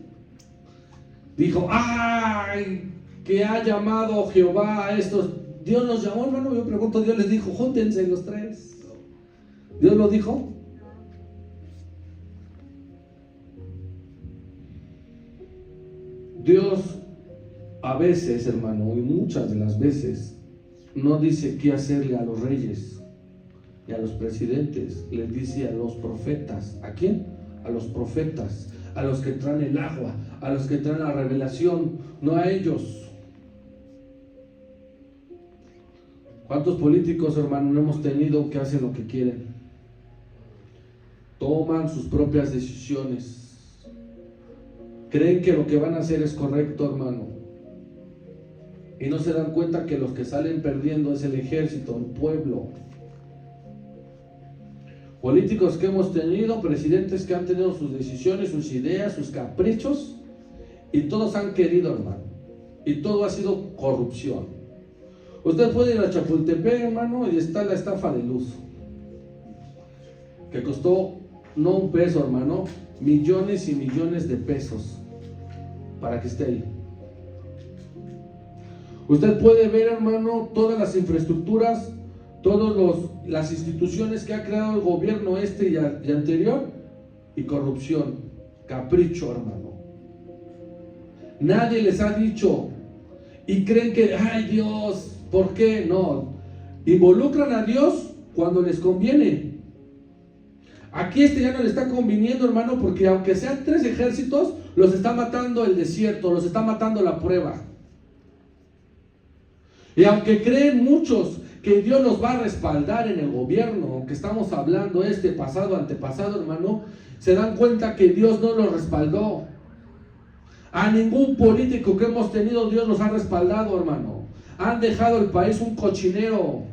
dijo, ¡ay! Que ha llamado Jehová a estos. Dios los llamó, hermano. Yo pregunto, Dios les dijo, júntense los 3. ¿Dios lo dijo? Dios a veces, hermano, y muchas de las veces, no dice qué hacerle a los reyes y a los presidentes. Les dice a los profetas. ¿A quién? A los profetas, a los que traen el agua, a los que traen la revelación, no a ellos. ¿Cuántos políticos, hermano, no hemos tenido que hacen lo que quieren? toman sus propias decisiones, creen que lo que van a hacer es correcto, hermano, y no se dan cuenta que los que salen perdiendo es el ejército, el pueblo. Políticos que hemos tenido, presidentes que han tenido sus decisiones, sus ideas, sus caprichos, y todos han querido, hermano, y todo ha sido corrupción. Usted puede ir a Chapultepec, hermano, y está la estafa de luz, que costó no un peso, hermano, millones y millones de pesos para que esté ahí. Usted puede ver, hermano, todas las infraestructuras, todas las instituciones que ha creado el gobierno y anterior, y corrupción, capricho, hermano. Nadie les ha dicho, y creen que, ay Dios, ¿por qué? No, involucran a Dios cuando les conviene. Aquí ya no le está conviniendo, hermano, porque aunque sean 3 ejércitos, los está matando el desierto, los está matando la prueba. Y aunque creen muchos que Dios nos va a respaldar en el gobierno, que estamos hablando pasado, antepasado, hermano, se dan cuenta que Dios no los respaldó. A ningún político que hemos tenido Dios nos ha respaldado, hermano. Han dejado el país un cochinero.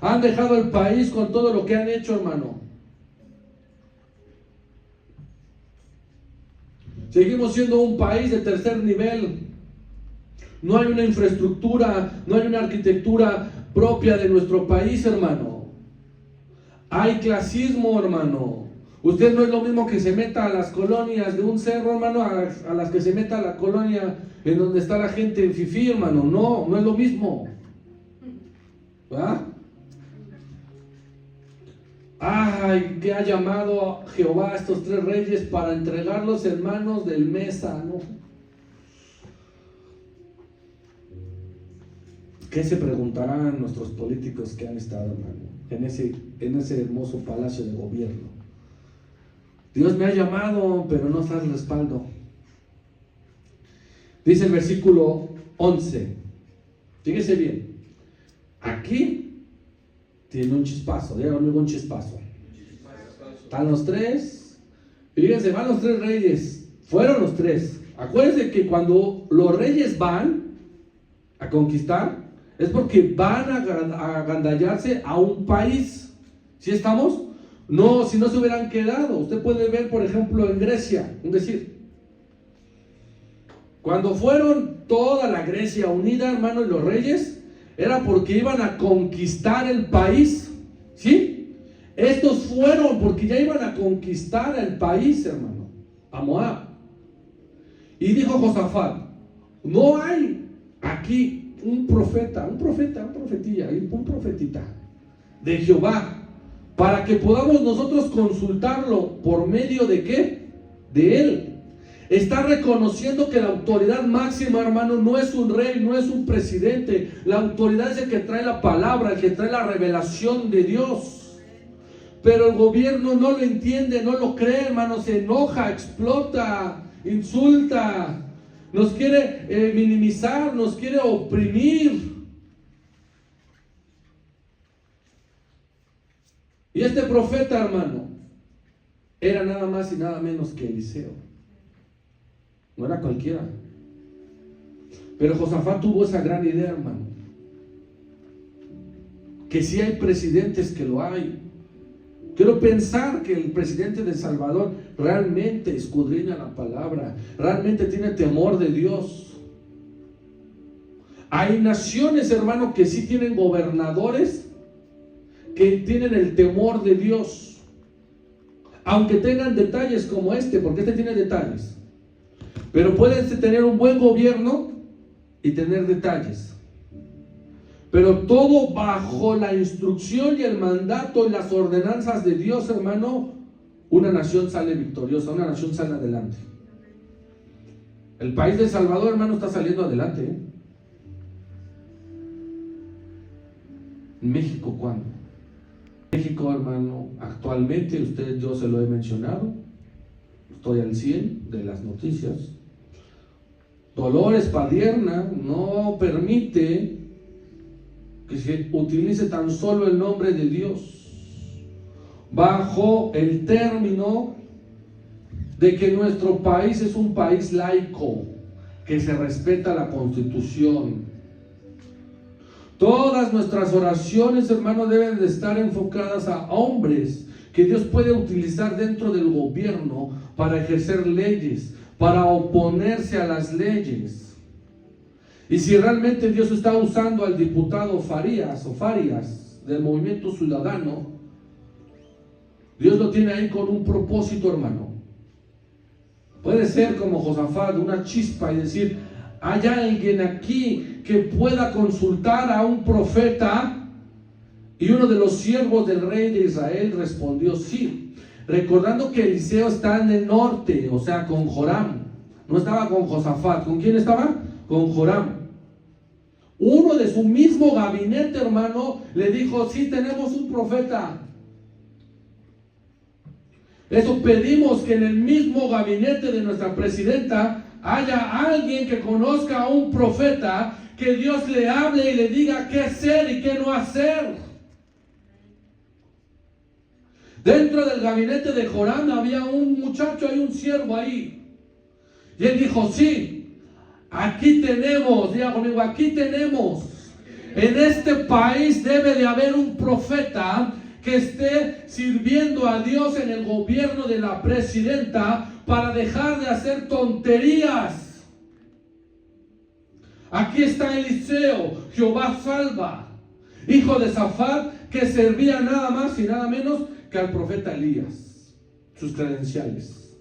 Han dejado el país con todo lo que han hecho, hermano. Seguimos siendo un país de tercer nivel. No hay una infraestructura, no hay una arquitectura propia de nuestro país, hermano. Hay clasismo, hermano. Usted no es lo mismo que se meta a las colonias de un cerro, hermano, a las que se meta a la colonia en donde está la gente fifí, hermano. No es lo mismo. ¿Verdad? Ay, que ha llamado a Jehová a estos 3 reyes para entregarlos en manos del Mesa, ¿no? ¿Qué se preguntarán nuestros políticos que han estado, hermano, en ese hermoso palacio de gobierno? Dios me ha llamado, pero no está el respaldo. Dice el versículo 11. Fíjese bien. Aquí tiene un chispazo. Dígame conmigo, un chispazo. Están los 3. Fíjense, van los 3 reyes. Fueron los 3. Acuérdense que cuando los reyes van a conquistar, es porque van a agandallarse a un país. ¿Sí estamos? No, si no se hubieran quedado. Usted puede ver, por ejemplo, en Grecia, es decir, cuando fueron toda la Grecia unida, hermano, y los reyes, era porque iban a conquistar el país. ¿Sí? Estos fueron porque ya iban a conquistar el país, hermano, a Moab. Y dijo Josafat, no hay aquí un profetita de Jehová, para que podamos nosotros consultarlo. ¿Por medio de qué? De él. Está reconociendo que la autoridad máxima, hermano, no es un rey, no es un presidente. La autoridad es el que trae la palabra, el que trae la revelación de Dios. Pero el gobierno no lo entiende, no lo cree, hermano, se enoja, explota, insulta, nos quiere minimizar, nos quiere oprimir. Y este profeta, hermano, era nada más y nada menos que Eliseo. No era cualquiera. Pero Josafat tuvo esa gran idea, hermano, que si hay presidentes, que lo hay. Quiero pensar que el presidente de El Salvador realmente escudriña la palabra, realmente tiene temor de Dios. Hay naciones, hermano, que sí tienen gobernadores que tienen el temor de Dios, aunque tengan detalles como porque este tiene detalles, pero pueden tener un buen gobierno y tener detalles. Pero todo bajo la instrucción y el mandato y las ordenanzas de Dios, hermano, una nación sale victoriosa, una nación sale adelante. El país de El Salvador, hermano, está saliendo adelante, ¿eh? México, ¿cuándo? México, hermano, actualmente, yo se lo he mencionado, estoy al 100 de las noticias. Dolores Padierna no permite que se utilice tan solo el nombre de Dios. bajo el término de que nuestro país es un país laico, que se respeta la Constitución. Todas nuestras oraciones, hermano, deben de estar enfocadas a hombres que Dios puede utilizar dentro del gobierno para ejercer leyes, para oponerse a las leyes. Y si realmente Dios está usando al diputado Farías del Movimiento Ciudadano, Dios lo tiene ahí con un propósito, hermano. Puede ser como Josafat, una chispa, y decir: hay alguien aquí que pueda consultar a un profeta. Y uno de los siervos del rey de Israel respondió sí, recordando que Eliseo está en el norte, o sea, con Joram. No estaba con Josafat. ¿Con quién estaba? Con Joram. Uno de su mismo gabinete, hermano, le dijo: sí, tenemos un profeta. Eso pedimos, que en el mismo gabinete de nuestra presidenta haya alguien que conozca a un profeta, que Dios le hable y le diga qué hacer y qué no hacer. Dentro del gabinete de Joram había un muchacho, hay un siervo ahí. Y él dijo: sí, aquí tenemos, diga conmigo, aquí tenemos. En este país debe de haber un profeta que esté sirviendo a Dios en el gobierno de la presidenta para dejar de hacer tonterías. Aquí está Eliseo, Jehová salva, hijo de Safat, que servía nada más y nada menos que al profeta Elías. Sus credenciales,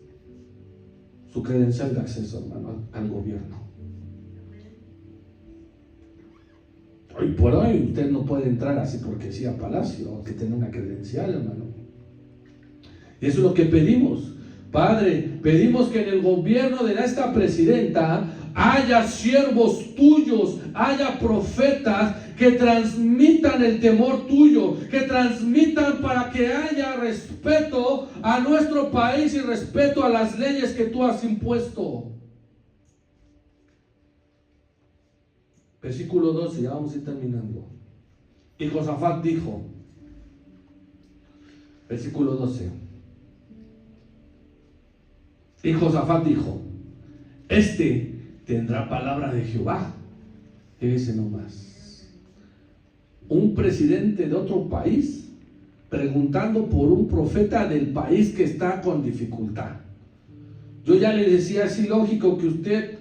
su credencial de acceso, hermano, al gobierno. Hoy por hoy usted no puede entrar así porque sí a Palacio, que tenga una credencial, hermano. Y eso es lo que pedimos. Padre, pedimos que en el gobierno de esta presidenta haya siervos tuyos, haya profetas que transmitan el temor tuyo, que transmitan para que haya respeto a nuestro país y respeto a las leyes que tú has impuesto. Versículo 12, ya vamos a ir terminando. Y Josafat dijo, versículo 12. Y Josafat dijo: este tendrá palabra de Jehová. Ese nomás. Un presidente de otro país preguntando por un profeta del país que está con dificultad. Yo ya le decía, es ilógico que usted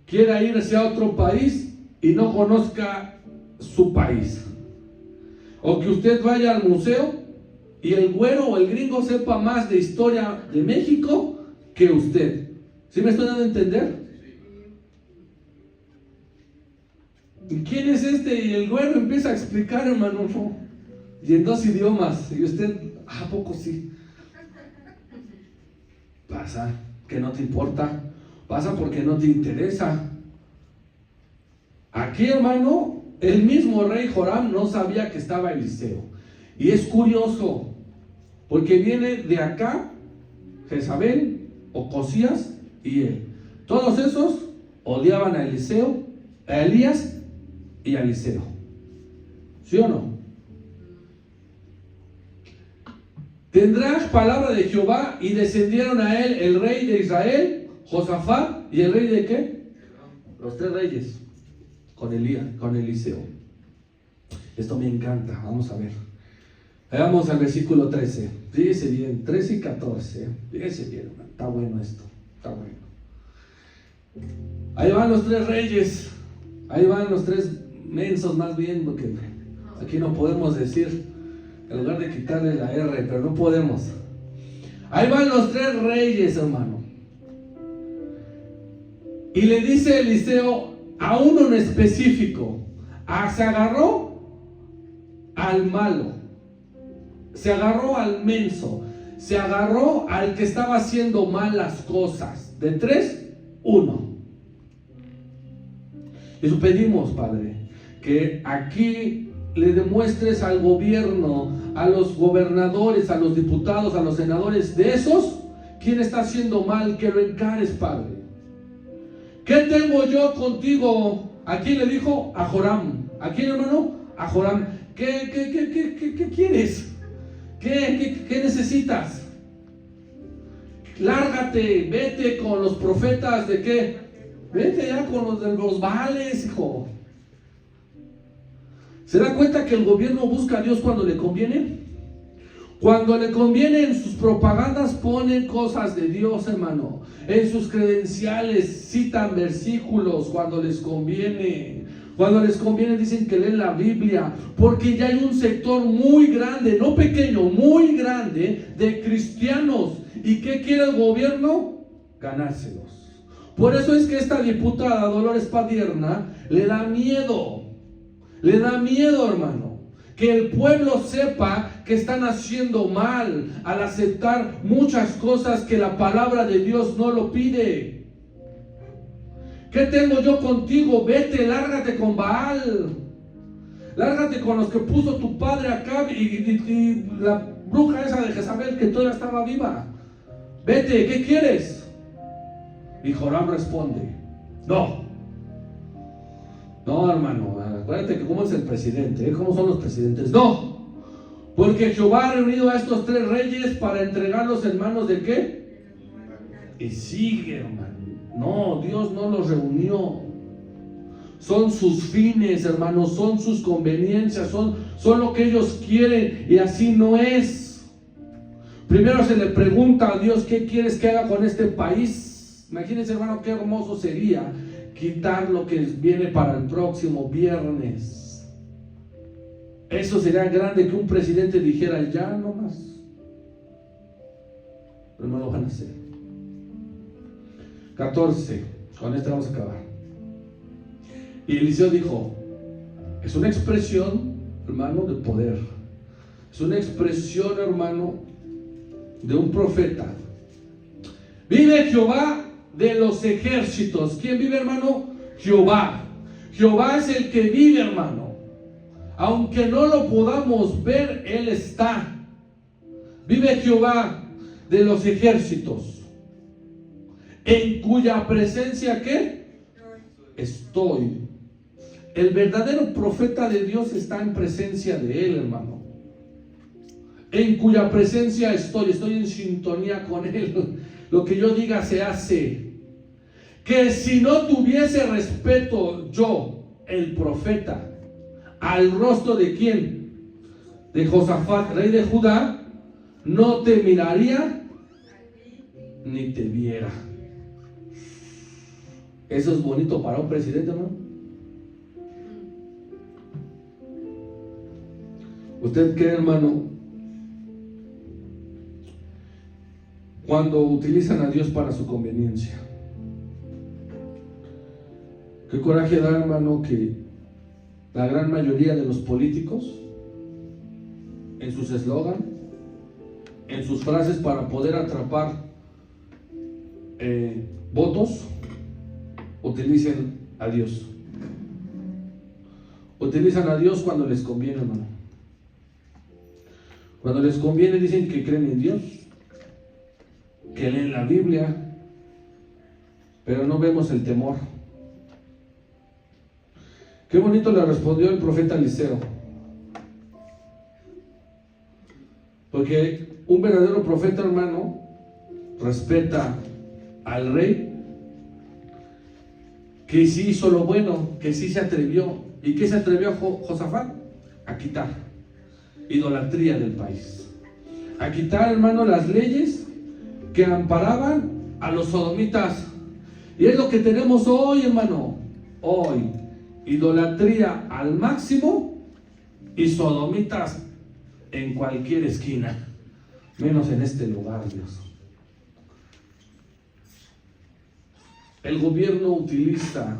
quiera irse a otro país y no conozca su país. O que usted vaya al museo y el güero o el gringo sepa más de historia de México que usted. ¿Sí me estoy dando a entender? ¿Y quién es este? Y el güero empieza a explicar, hermano, y en 2 idiomas. Y usted, ¿a poco sí? Pasa que no te importa. Pasa porque no te interesa. Aquí, hermano, el mismo rey Joram no sabía que estaba Eliseo. Y es curioso, porque viene de acá Jezabel, Ocosías y él. Todos esos odiaban a Eliseo, a Elías y a Eliseo. ¿Sí o no? Tendrás palabra de Jehová, y descendieron a él el rey de Israel, Josafat, y el rey de ¿qué? Los 3 reyes. Con Eliseo. Esto me encanta. Vamos a ver. Vamos al versículo 13. Fíjese bien, 13 y 14. Fíjese bien, está bueno esto. Está bueno. Ahí van los 3 reyes. Ahí van los 3 mensos, más bien, porque aquí no podemos decir, en lugar de quitarle la R, pero no podemos. Ahí van los 3 reyes, hermano. Y le dice Eliseo a uno en específico: se agarró al malo, se agarró al menso, se agarró al que estaba haciendo malas cosas. De 3, 1. Eso pedimos, Padre, que aquí le demuestres al gobierno, a los gobernadores, a los diputados, a los senadores, de esos, quién está haciendo mal, que lo encares, Padre. ¿Qué tengo yo contigo? ¿A quién le dijo? A Joram. ¿A quién, hermano? A Joram. ¿Qué quieres? ¿Qué necesitas? Lárgate, vete con los profetas de qué. Vete ya con los de los Baales, hijo. ¿Se da cuenta que el gobierno busca a Dios cuando le conviene? Cuando le conviene, en sus propagandas ponen cosas de Dios, hermano. En sus credenciales citan versículos cuando les conviene. Cuando les conviene dicen que leen la Biblia, porque ya hay un sector muy grande, no pequeño, muy grande, de cristianos. ¿Y qué quiere el gobierno? Ganárselos. Por eso es que esta diputada Dolores Padierna le da miedo, hermano, que el pueblo sepa que están haciendo mal al aceptar muchas cosas que la palabra de Dios no lo pide. ¿Qué tengo yo contigo? Vete, lárgate con Baal. Lárgate con los que puso tu padre acá y la bruja esa de Jezabel que todavía estaba viva. Vete, ¿qué quieres? Y Joram responde, no, hermano, acuérdate que cómo es el presidente, cómo son los presidentes. No, porque Jehová ha reunido a estos 3 reyes para entregarlos en manos de ¿qué? Y sigue, hermano. No, Dios no los reunió. Son sus fines, hermanos, son sus conveniencias, son lo que ellos quieren, y así no es. Primero se le pregunta a Dios, ¿qué quieres que haga con este país? Imagínense, hermano, qué hermoso sería quitar lo que viene para el próximo viernes. Eso sería grande, que un presidente dijera, ya no más. Pero no lo van a hacer. 14, con esto vamos a acabar. Y Eliseo dijo, es una expresión, hermano, de poder. Es una expresión, hermano, de un profeta. Vive Jehová de los ejércitos. ¿Quién vive, hermano? Jehová. Jehová es el que vive, hermano. Aunque no lo podamos ver, Él está. Vive Jehová de los ejércitos, en cuya presencia, ¿qué? Estoy. El verdadero profeta de Dios está en presencia de Él, hermano. En cuya presencia estoy en sintonía con Él. Lo que yo diga se hace. Que si no tuviese respeto yo, el profeta, al rostro de ¿quién? De Josafat, rey de Judá, no te miraría ni te viera. Eso es bonito para un presidente, ¿no? ¿Usted cree, hermano, cuando utilizan a Dios para su conveniencia? Qué coraje da, hermano, que la gran mayoría de los políticos, en sus eslogan, en sus frases para poder atrapar votos, utilicen a Dios. Utilizan a Dios cuando les conviene, hermano. Cuando les conviene dicen que creen en Dios, que leen la Biblia, pero no vemos el temor. Qué bonito le respondió el profeta Eliseo. Porque un verdadero profeta, hermano, respeta al rey, que sí hizo lo bueno, que sí se atrevió. ¿Y qué se atrevió Josafat? A quitar idolatría del país, a quitar, hermano, las leyes que amparaban a los sodomitas. Y es lo que tenemos hoy, hermano. Hoy, idolatría al máximo y sodomitas en cualquier esquina, menos en este lugar, Dios. El gobierno utiliza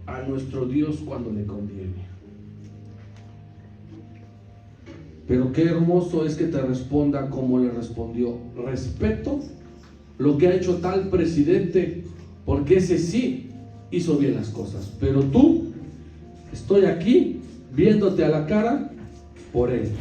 a nuestro Dios cuando le conviene. Pero qué hermoso es que te responda como le respondió. Respeto lo que ha hecho tal presidente, porque ese sí hizo bien las cosas. Pero tú, estoy aquí viéndote a la cara por él.